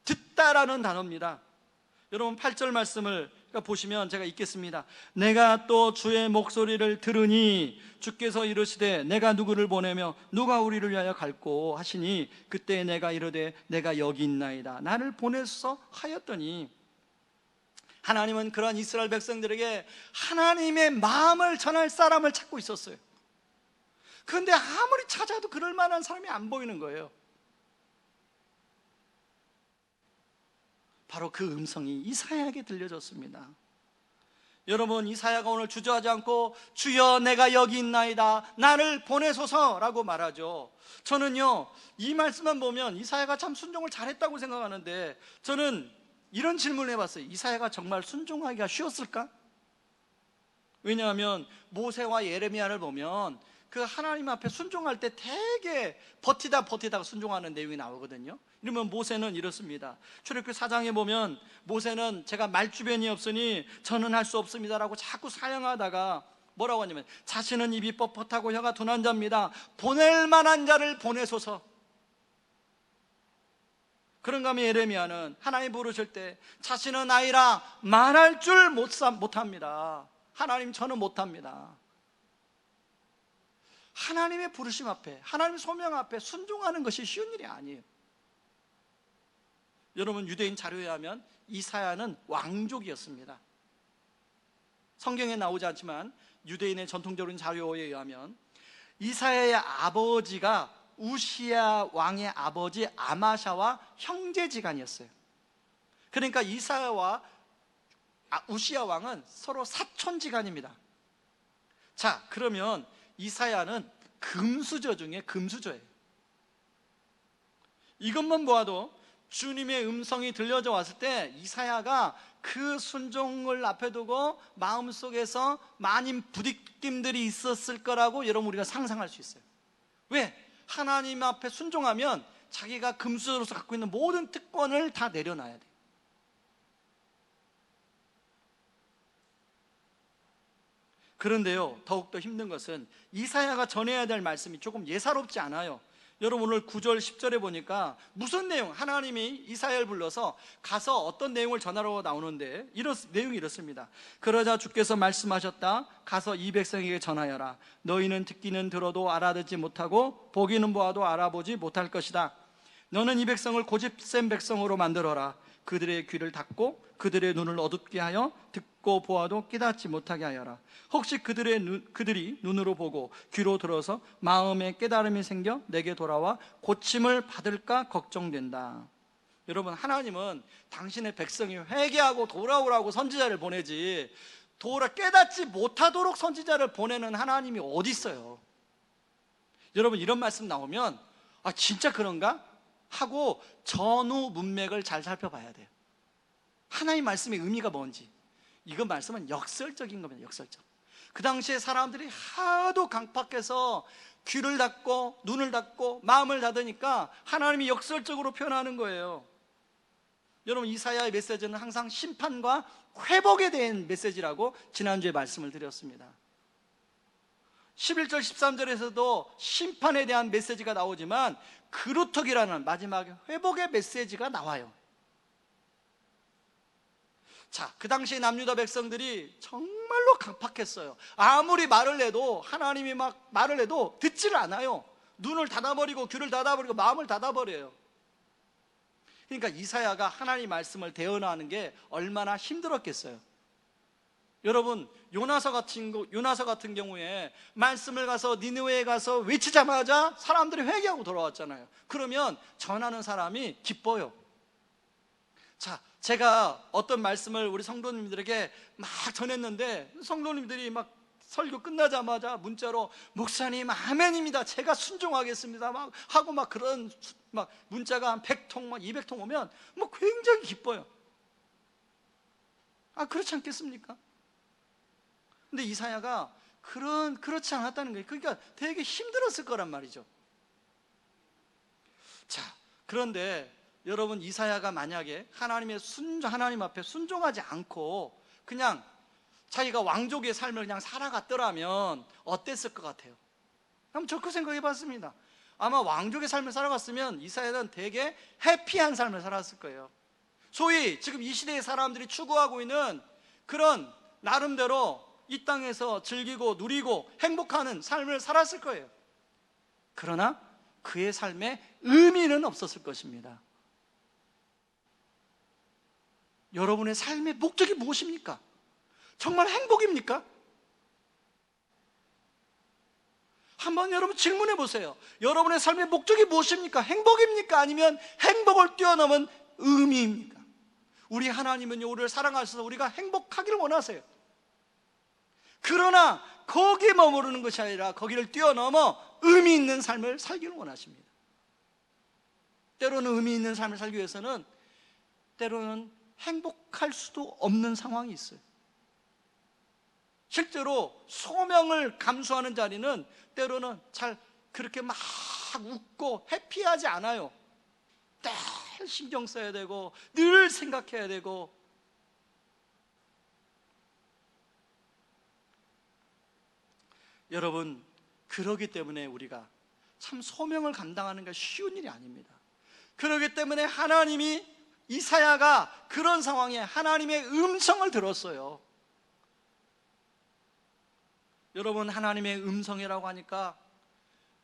듣다라는 단어입니다. 여러분 8절 말씀을 보시면 제가 읽겠습니다. 내가 또 주의 목소리를 들으니 주께서 이르시되 내가 누구를 보내며 누가 우리를 위하여 갈꼬 하시니 그때 내가 이르되 내가 여기 있나이다 나를 보내소서 하였더니, 하나님은 그런 이스라엘 백성들에게 하나님의 마음을 전할 사람을 찾고 있었어요. 그런데 아무리 찾아도 그럴 만한 사람이 안 보이는 거예요. 바로 그 음성이 이사야에게 들려졌습니다. 여러분, 이사야가 오늘 주저하지 않고 주여 내가 여기 있나이다 나를 보내소서라고 말하죠. 저는요, 이 말씀만 보면 이사야가 참 순종을 잘했다고 생각하는데, 저는 이런 질문을 해봤어요. 이사야가 정말 순종하기가 쉬웠을까? 왜냐하면 모세와 예레미야를 보면 그 하나님 앞에 순종할 때 되게 버티다가 순종하는 내용이 나오거든요. 이러면 모세는 이렇습니다. 출애굽기 4장에 보면 모세는 제가 말주변이 없으니 저는 할 수 없습니다라고 자꾸 사양하다가 뭐라고 하냐면, 자신은 입이 뻣뻣하고 혀가 둔한 자입니다. 보낼 만한 자를 보내소서. 그런가 하면 예레미야는 하나님 부르실 때 자신은 아이라 말할 줄 못합니다. 하나님, 저는 못합니다. 하나님의 부르심 앞에, 하나님의 소명 앞에 순종하는 것이 쉬운 일이 아니에요. 여러분, 유대인 자료에 하면 이사야는 왕족이었습니다. 성경에 나오지 않지만 유대인의 전통적인 자료에 의하면 이사야의 아버지가 우시야 왕의 아버지 아마샤와 형제지간이었어요. 그러니까 이사야와 우시야 왕은 서로 사촌지간입니다. 자, 그러면 이사야는 금수저 중에 금수저예요. 이것만 보아도 주님의 음성이 들려져 왔을 때 이사야가 그 순종을 앞에 두고 마음속에서 많은 부딪힘들이 있었을 거라고 여러분 우리가 상상할 수 있어요. 왜? 하나님 앞에 순종하면 자기가 금수저로서 갖고 있는 모든 특권을 다 내려놔야 돼요. 그런데요, 더욱더 힘든 것은 이사야가 전해야 될 말씀이 조금 예사롭지 않아요. 여러분, 오늘 9절 10절에 보니까 무슨 내용, 하나님이 이사야를 불러서 가서 어떤 내용을 전하러 나오는데 내용이 이렇습니다. 그러자 주께서 말씀하셨다. 가서 이 백성에게 전하여라. 너희는 듣기는 들어도 알아듣지 못하고 보기는 보아도 알아보지 못할 것이다. 너는 이 백성을 고집센 백성으로 만들어라. 그들의 귀를 닫고 그들의 눈을 어둡게 하여 듣고 보아도 깨닫지 못하게 하여라. 혹시 그들이 눈으로 보고 귀로 들어서 마음에 깨달음이 생겨 내게 돌아와 고침을 받을까 걱정된다. 여러분, 하나님은 당신의 백성이 회개하고 돌아오라고 선지자를 보내지 깨닫지 못하도록 선지자를 보내는 하나님이 어디 있어요? 여러분, 이런 말씀 나오면 진짜 그런가? 하고 전후 문맥을 잘 살펴봐야 돼요. 하나님 말씀의 의미가 뭔지. 이거 말씀은 역설적인 겁니다. 역설적. 그 당시에 사람들이 하도 강팍해서 귀를 닫고 눈을 닫고 마음을 닫으니까 하나님이 역설적으로 표현하는 거예요. 여러분, 이사야의 메시지는 항상 심판과 회복에 대한 메시지라고 지난주에 말씀을 드렸습니다. 11절 13절에서도 심판에 대한 메시지가 나오지만 그루터기라는 마지막 회복의 메시지가 나와요. 자, 그 당시에 남유다 백성들이 정말로 강팍했어요. 아무리 말을 해도, 하나님이 막 말을 해도 듣지를 않아요. 눈을 닫아버리고 귀를 닫아버리고 마음을 닫아버려요. 그러니까 이사야가 하나님 말씀을 대언하는 게 얼마나 힘들었겠어요. 여러분, 요나서 같은 경우에 말씀을 가서 니느웨에 가서 외치자마자 사람들이 회개하고 돌아왔잖아요. 그러면 전하는 사람이 기뻐요. 자, 제가 어떤 말씀을 우리 성도님들에게 막 전했는데 성도님들이 막 설교 끝나자마자 문자로 목사님 아멘입니다, 제가 순종하겠습니다 막 하고 막 그런 막 문자가 한 100통 막 200통 오면 뭐 굉장히 기뻐요. 그렇지 않겠습니까? 근데 이사야가 그렇지 않았다는 거예요. 그러니까 되게 힘들었을 거란 말이죠. 자, 그런데 여러분, 이사야가 만약에 하나님 앞에 순종하지 않고 그냥 자기가 왕족의 삶을 그냥 살아갔더라면 어땠을 것 같아요? 한번 저 그 생각해 봤습니다. 아마 왕족의 삶을 살아갔으면 이사야는 되게 해피한 삶을 살았을 거예요. 소위 지금 이 시대의 사람들이 추구하고 있는 그런 나름대로 이 땅에서 즐기고 누리고 행복하는 삶을 살았을 거예요. 그러나 그의 삶에 의미는 없었을 것입니다. 여러분의 삶의 목적이 무엇입니까? 정말 행복입니까? 한번 여러분 질문해 보세요. 여러분의 삶의 목적이 무엇입니까? 행복입니까? 아니면 행복을 뛰어넘은 의미입니까? 우리 하나님은요, 우리를 사랑하셔서 우리가 행복하기를 원하세요. 그러나 거기에 머무르는 것이 아니라 거기를 뛰어넘어 의미 있는 삶을 살기를 원하십니다. 때로는 의미 있는 삶을 살기 위해서는 때로는 행복할 수도 없는 상황이 있어요. 실제로 소명을 감수하는 자리는 때로는 잘 그렇게 막 웃고 해피하지 않아요. 늘 신경 써야 되고 늘 생각해야 되고. 여러분, 그러기 때문에 우리가 참 소명을 감당하는 게 쉬운 일이 아닙니다. 그러기 때문에 하나님이, 이사야가 그런 상황에 하나님의 음성을 들었어요. 여러분, 하나님의 음성이라고 하니까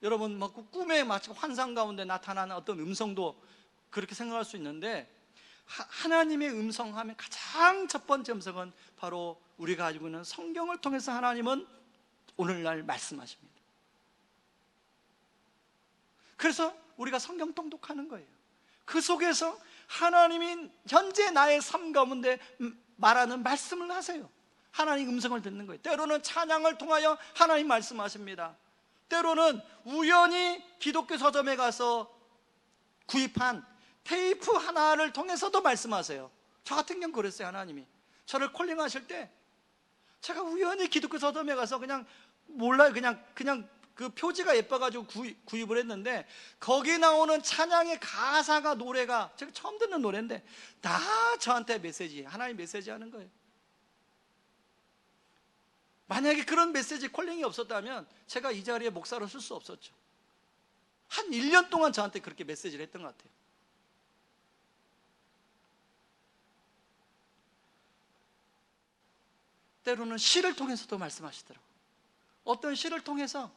여러분 뭐 꿈에 마치 환상 가운데 나타나는 어떤 음성도 그렇게 생각할 수 있는데, 하나님의 음성 하면 가장 첫 번째 음성은 바로 우리가 가지고 있는 성경을 통해서 하나님은 오늘날 말씀하십니다. 그래서 우리가 성경 통독하는 거예요. 그 속에서 하나님이 현재 나의 삶 가운데 말하는 말씀을 하세요. 하나님 음성을 듣는 거예요. 때로는 찬양을 통하여 하나님 말씀하십니다. 때로는 우연히 기독교 서점에 가서 구입한 테이프 하나를 통해서도 말씀하세요. 저 같은 경우 그랬어요. 하나님이 저를 콜링하실 때 제가 우연히 기독교 서점에 가서 그냥 몰라요. 그냥 그 표지가 예뻐가지고 구입을 했는데, 거기 나오는 찬양의 가사가, 노래가 제가 처음 듣는 노래인데 다 저한테 메시지, 하나님 메시지 하는 거예요. 만약에 그런 메시지 콜링이 없었다면 제가 이 자리에 목사로 쓸 수 없었죠. 한 1년 동안 저한테 그렇게 메시지를 했던 것 같아요. 때로는 시를 통해서도 말씀하시더라고요. 어떤 시를 통해서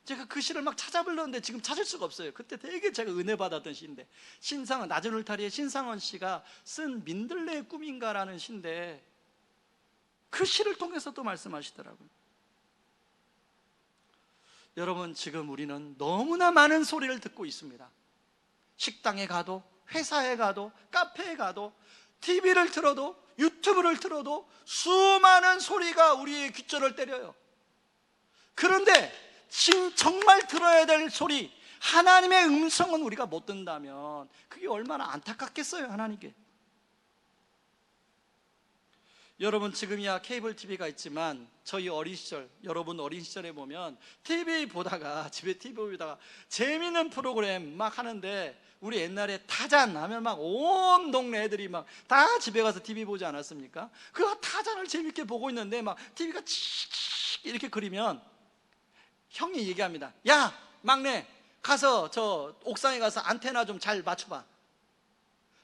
제가 그 시를 막 찾아 불렀는데 지금 찾을 수가 없어요. 그때 되게 제가 은혜 받았던 시인데, 신상은, 낮은 울타리의 신상원 씨가 쓴 민들레의 꿈인가라는 시인데 그 시를 통해서도 말씀하시더라고요. 여러분, 지금 우리는 너무나 많은 소리를 듣고 있습니다. 식당에 가도, 회사에 가도, 카페에 가도, TV를 틀어도, 유튜브를 틀어도 수많은 소리가 우리의 귓줄을 때려요. 그런데 정말 들어야 될 소리, 하나님의 음성은 우리가 못 듣는다면 그게 얼마나 안타깝겠어요, 하나님께. 여러분, 지금이야 케이블 TV가 있지만 저희 어린 시절, 여러분 어린 시절에 보면 TV 보다가, 집에 TV 보다가 재미있는 프로그램 막 하는데, 우리 옛날에 타잔 하면 막 온 동네 애들이 막 다 집에 가서 TV 보지 않았습니까? 그 타잔을 재밌게 보고 있는데 막 TV가 칙칙 이렇게 그리면 형이 얘기합니다. 야, 막내, 가서 저 옥상에 가서 안테나 좀 잘 맞춰봐.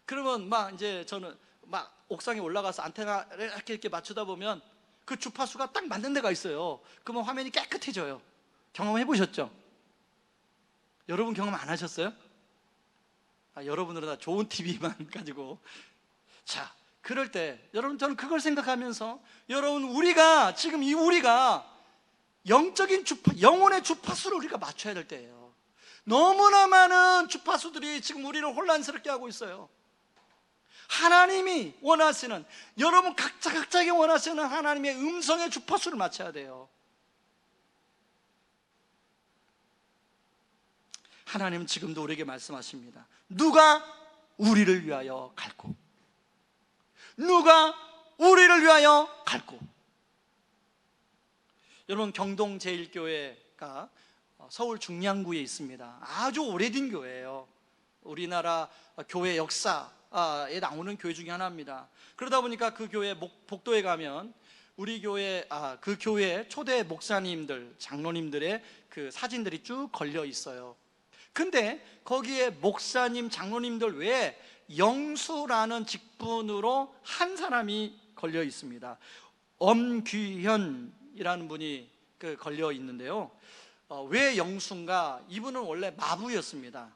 그러면 막 이제 저는 막 옥상에 올라가서 안테나를 이렇게 맞추다 보면 그 주파수가 딱 맞는 데가 있어요. 그러면 화면이 깨끗해져요. 경험해 보셨죠? 여러분 경험 안 하셨어요? 여러분들은 다 좋은 TV만 가지고. 자, 그럴 때 여러분, 저는 그걸 생각하면서, 여러분, 우리가 지금 우리가 영적인 영혼의 주파수를 우리가 맞춰야 될 때예요. 너무나 많은 주파수들이 지금 우리를 혼란스럽게 하고 있어요. 하나님이 원하시는, 여러분 각자에게 원하시는 하나님의 음성의 주파수를 맞춰야 돼요. 하나님은 지금도 우리에게 말씀하십니다. 누가 우리를 위하여 갈고, 누가 우리를 위하여 갈고. 여러분, 경동 제1교회가 서울 중량구에 있습니다. 아주 오래된 교회예요. 우리나라 교회 역사에 나오는 교회 중에 하나입니다. 그러다 보니까 그 교회 복도에 가면 우리 교회, 그 교회 초대 목사님들, 장로님들의 그 사진들이 쭉 걸려 있어요. 근데 거기에 목사님, 장로님들 외에 영수라는 직분으로 한 사람이 걸려 있습니다. 엄귀현이라는 분이 걸려 있는데요. 왜 영수인가? 이분은 원래 마부였습니다.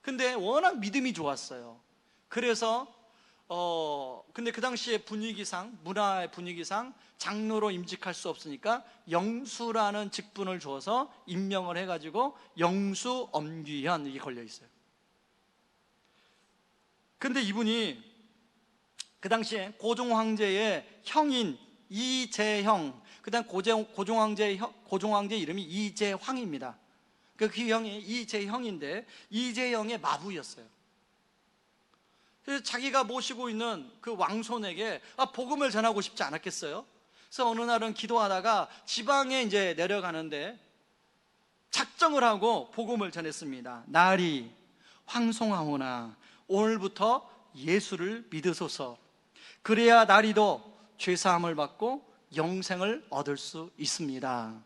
근데 워낙 믿음이 좋았어요. 그래서 근데 그 당시에 분위기상, 문화의 분위기상 장로로 임직할 수 없으니까 영수라는 직분을 줘서 임명을 해가지고 영수 엄귀현 이게 걸려 있어요. 근데 이분이 그 당시에 고종 황제의 형인 이재형, 그다음 고종 황제 이름이 이재황입니다. 그 형이 이재형인데 이재형의 마부였어요. 그래서 자기가 모시고 있는 그 왕손에게 복음을 전하고 싶지 않았겠어요? 그래서 어느 날은 기도하다가 지방에 이제 내려가는데 작정을 하고 복음을 전했습니다. 날이 황송하오나 오늘부터 예수를 믿으소서. 그래야 나리도 죄사함을 받고 영생을 얻을 수 있습니다.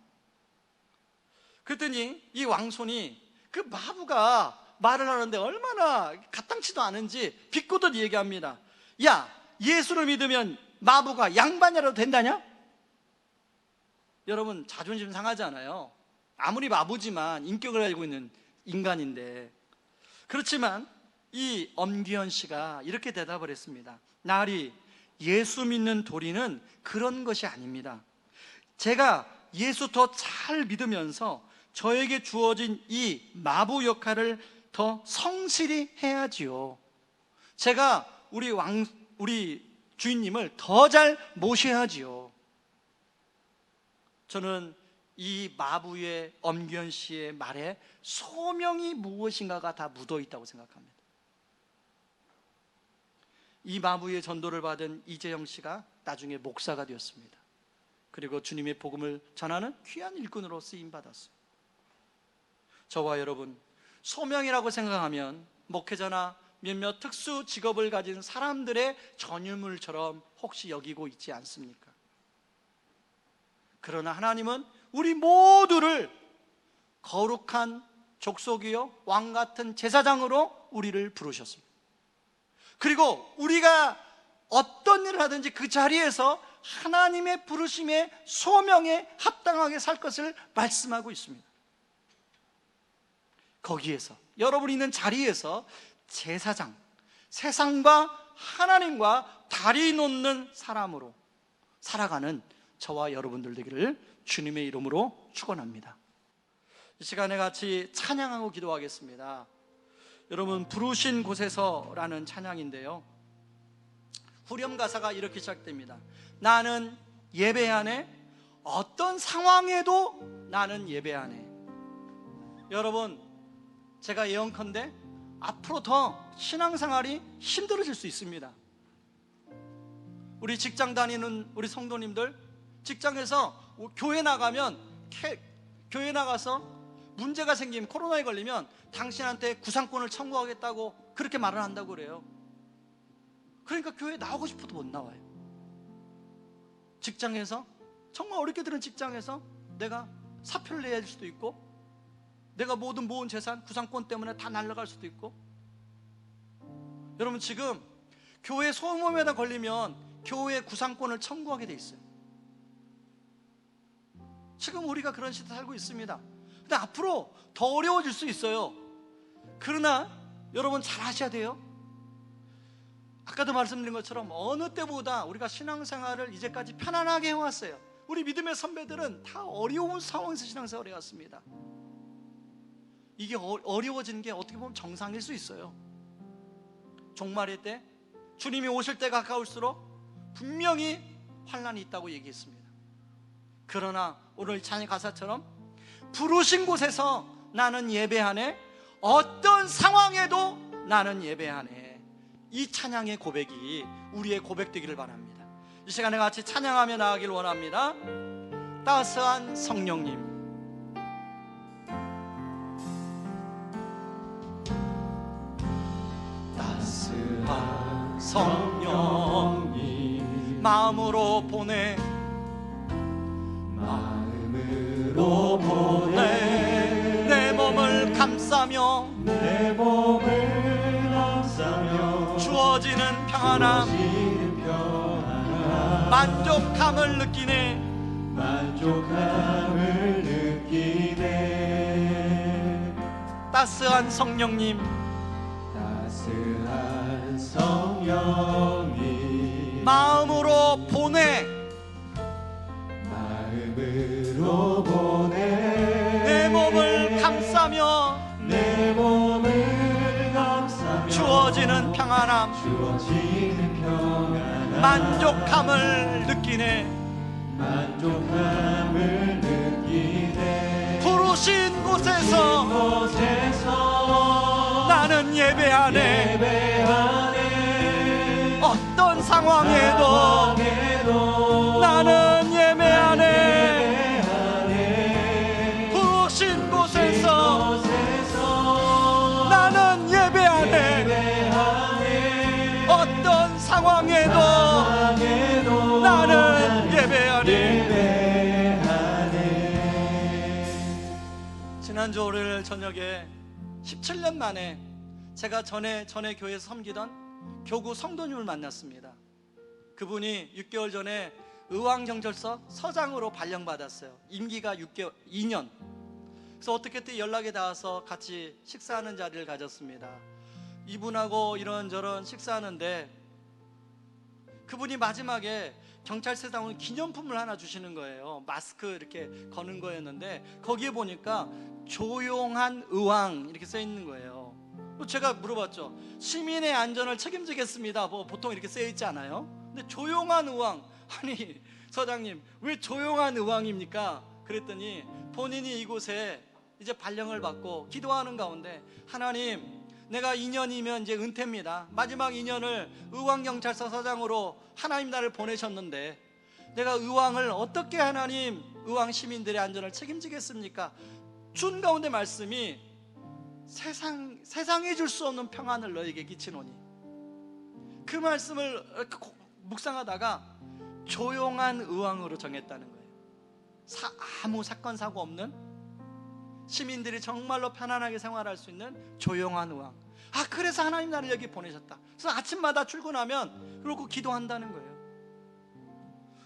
그랬더니 이 왕손이 그 마부가 말을 하는데 얼마나 가땅치도 않은지 비꼬듯 얘기합니다. 야, 예수를 믿으면 마부가 양반이라도 된다냐? 여러분, 자존심 상하지 않아요? 아무리 마부지만 인격을 가지고 있는 인간인데. 그렇지만 이 엄귀현 씨가 이렇게 대답을 했습니다. 나리, 예수 믿는 도리는 그런 것이 아닙니다. 제가 예수 더 잘 믿으면서 저에게 주어진 이 마부 역할을 더 성실히 해야지요. 제가 우리 주인님을 더 잘 모셔야지요. 저는 이 마부의 엄귀현 씨의 말에 소명이 무엇인가가 다 묻어 있다고 생각합니다. 이 마부의 전도를 받은 이재영 씨가 나중에 목사가 되었습니다. 그리고 주님의 복음을 전하는 귀한 일꾼으로 쓰임받았어요. 저와 여러분, 소명이라고 생각하면 목회자나 몇몇 특수 직업을 가진 사람들의 전유물처럼 혹시 여기고 있지 않습니까? 그러나 하나님은 우리 모두를 거룩한 족속이요 왕 같은 제사장으로 우리를 부르셨습니다. 그리고 우리가 어떤 일을 하든지 그 자리에서 하나님의 부르심의 소명에 합당하게 살 것을 말씀하고 있습니다. 거기에서 여러분이 있는 자리에서 제사장, 세상과 하나님과 다리 놓는 사람으로 살아가는 저와 여러분들 되기를 주님의 이름으로 축원합니다. 이 시간에 같이 찬양하고 기도하겠습니다. 여러분, 부르신 곳에서라는 찬양인데요, 후렴 가사가 이렇게 시작됩니다. 나는 예배하네, 어떤 상황에도 나는 예배하네. 여러분, 제가 예언컨대 앞으로 더 신앙생활이 힘들어질 수 있습니다. 우리 직장 다니는 우리 성도님들, 직장에서 교회 나가면 교회 나가서 문제가 생기면, 코로나에 걸리면 당신한테 구상권을 청구하겠다고 그렇게 말을 한다고 그래요. 그러니까 교회 나오고 싶어도 못 나와요. 직장에서 정말 어렵게 들은 직장에서 내가 사표를 내야 할 수도 있고, 내가 모든 모은 재산, 구상권 때문에 다 날아갈 수도 있고. 여러분, 지금 교회 소모임에다 걸리면 교회 구상권을 청구하게 돼 있어요. 지금 우리가 그런 시대에 살고 있습니다. 근데 앞으로 더 어려워질 수 있어요. 그러나 여러분 잘 아셔야 돼요. 아까도 말씀드린 것처럼 어느 때보다 우리가 신앙생활을 이제까지 편안하게 해왔어요. 우리 믿음의 선배들은 다 어려운 상황에서 신앙생활을 해왔습니다. 이게 어려워지는 게 어떻게 보면 정상일 수 있어요. 종말의 때, 주님이 오실 때가 가까울수록 분명히 환난이 있다고 얘기했습니다. 그러나 오늘 찬양 가사처럼 부르신 곳에서 나는 예배하네, 어떤 상황에도 나는 예배하네, 이 찬양의 고백이 우리의 고백 되기를 바랍니다. 이 시간에 같이 찬양하며 나가길 원합니다. 따스한 성령님, 따스한 성령님, 마음으로 보내, 마음으로 보내, 내 몸을 감싸며, 내 몸을 감싸며 주어지는 평안함, 만족함을 느끼네. 만족함을 느끼네. 따스한 성령님, 따스한 성령님 마음으로 보내. 마음으로 보내. 내 몸을 감싸며 내 몸을 감싸며 주어지는 평안함, 주어지는 평안함 만족함을 느끼네. 만족함을 느끼네. 부르신 곳에서 곳에서 나는 예배하네. 예배하네. 어떤 상황에도 나는 예배하네. 부르신 곳에서 나는 예배하네. 어떤 상황에도 나는 예배하네. 지난주 월요일 저녁에 17년 만에 제가 전에 교회에서 섬기던 교구 성도님을 만났습니다. 그분이 6개월 전에 의왕경찰서 서장으로 발령받았어요. 임기가 2년. 그래서 어떻게 또 연락이 닿아서 같이 식사하는 자리를 가졌습니다. 이분하고 이런저런 식사하는데 그분이 마지막에 경찰서에다 오는 기념품을 하나 주시는 거예요. 마스크 이렇게 거는 거였는데 거기에 보니까 조용한 의왕 이렇게 써 있는 거예요. 제가 물어봤죠. 시민의 안전을 책임지겠습니다. 뭐 보통 이렇게 쓰여 있지 않아요? 근데 조용한 의왕, 아니 서장님 왜 조용한 의왕입니까? 그랬더니 본인이 이곳에 이제 발령을 받고 기도하는 가운데 하나님, 내가 2년이면 이제 은퇴입니다. 마지막 2년을 의왕경찰서 서장으로 하나님 나를 보내셨는데 내가 의왕을 어떻게 하나님 의왕 시민들의 안전을 책임지겠습니까? 준 가운데 말씀이 세상에 줄 수 없는 평안을 너에게 끼치노니. 그 말씀을 묵상하다가 조용한 의왕으로 정했다는 거예요. 아무 사건 사고 없는 시민들이 정말로 편안하게 생활할 수 있는 조용한 의왕. 그래서 하나님 나를 여기 보내셨다. 그래서 아침마다 출근하면 그러고 기도한다는 거예요.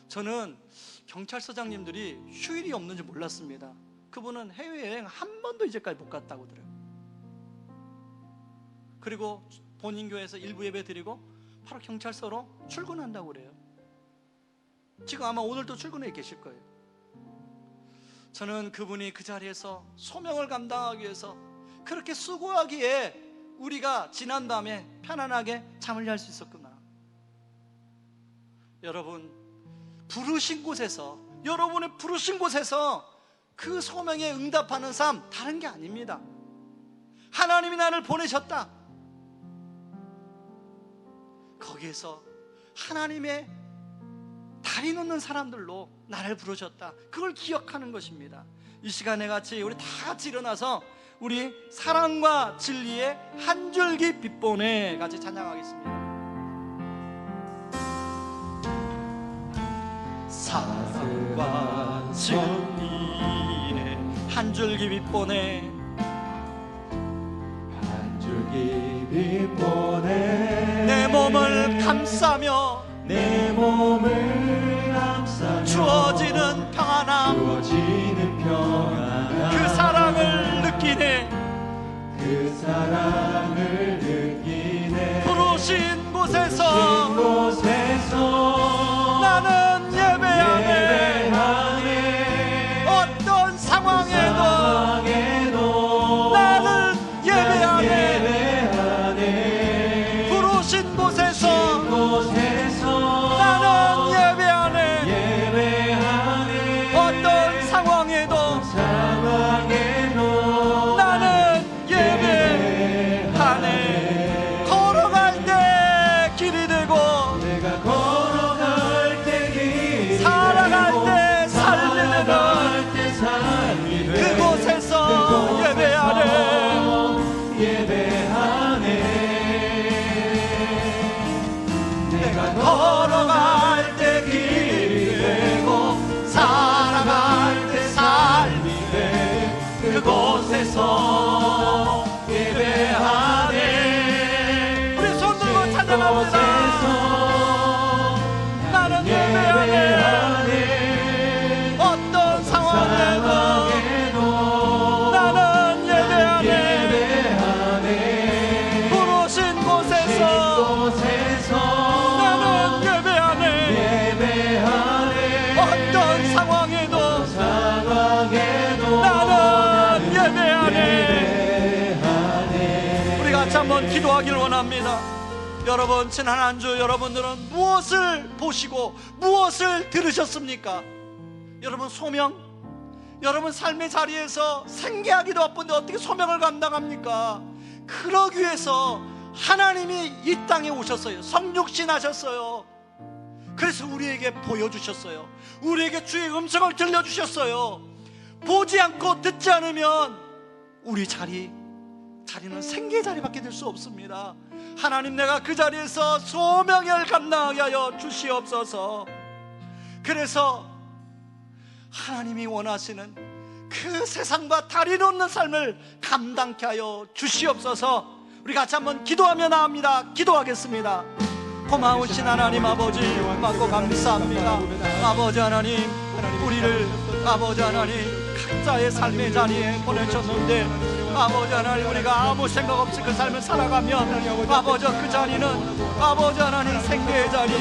저는 경찰서장님들이 휴일이 없는지 몰랐습니다. 그분은 해외여행 한 번도 이제까지 못 갔다고 들어요. 그리고 본인 교회에서 일부 예배 드리고 바로 경찰서로 출근한다고 그래요. 지금 아마 오늘도 출근해 계실 거예요. 저는 그분이 그 자리에서 소명을 감당하기 위해서 그렇게 수고하기에 우리가 지난밤에 편안하게 잠을 잘 수 있었구나. 여러분, 부르신 곳에서, 여러분의 부르신 곳에서 그 소명에 응답하는 삶 다른 게 아닙니다. 하나님이 나를 보내셨다. 거기에서 하나님의 다리 놓는 사람들로 나를 부르셨다. 그걸 기억하는 것입니다. 이 시간에 같이 우리 다 같이 일어나서 우리 사랑과 진리의 한 줄기 빛보내 같이 찬양하겠습니다. 사랑과 진리의 한 줄기 빛보내, 한 줄기 빛보내. 내 몸을 감싸며 내 몸을 감싸며 주어지는 평안함, 주어지는 평안함 그 사랑을 느끼네. 그 사랑을 느끼네. 부르신 곳에서 나는 예배하네. 어떤 상황에도 나는 예배하네. 부르신 곳에서 나는 예배하네. 어떤 상황에도 기도하길 원합니다. 여러분, 지난 한 주 여러분들은 무엇을 보시고 무엇을 들으셨습니까? 여러분, 소명, 여러분 삶의 자리에서 생계하기도 바쁜데 어떻게 소명을 감당합니까? 그러기 위해서 하나님이 이 땅에 오셨어요. 성육신 하셨어요. 그래서 우리에게 보여주셨어요. 우리에게 주의 음성을 들려주셨어요. 보지 않고 듣지 않으면 우리 자리는 생계의 자리밖에 될 수 없습니다. 하나님, 내가 그 자리에서 소명을 감당하게 하여 주시옵소서. 그래서 하나님이 원하시는 그 세상과 다리 놓는 삶을 감당케 하여 주시옵소서. 우리 같이 한번 기도하며 나옵니다. 기도하겠습니다. 고마우신 하나님 아버지, 받고 감사합니다. 아버지 하나님, 우리를 아버지 하나님 각자의 삶의 자리에 보내셨는데, 아버지 하나님, 우리가 아무 생각 없이 그 삶을 살아가면 아버지 그 자리는 아버지 하나님 생계의 자리,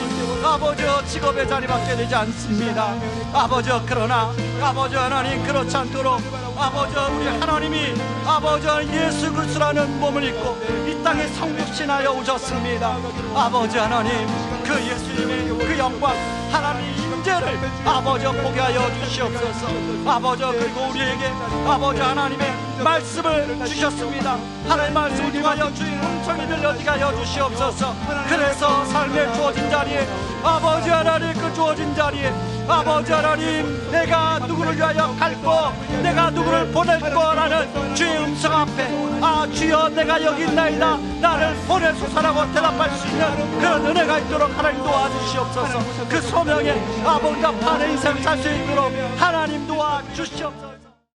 아버지 직업의 자리밖에 되지 않습니다. 아버지, 그러나 아버지 하나님 그렇지 않도록 아버지 우리 하나님이 아버지 예수 그리스도라는 몸을 입고 이 땅에 성육신하여 오셨습니다. 아버지 하나님, 그 예수님의 그 영광, 하나님의 임재를 아버지 보게 하여 주시옵소서. 아버지, 그리고 우리에게 아버지 하나님의 말씀을 주셨습니다. 하나님의 말씀을 통하여 주의 음성이 들려지게 하여 주시옵소서. 그래서 삶에 주어진 자리에 아버지 하나님, 그 주어진 자리에 아버지 하나님, 내가 누구를 위하여 갈고 내가 누구를 보낼 거라는 주의 음성 앞에 주여 내가 여기 있나이다, 나를 보내소서라고 대답할 수 있는 그런 은혜가 있도록 하나님 도와주시옵소서. 그 소명에 아버지가 바른 인생 살 수 있도록 하나님 도와주시옵소서.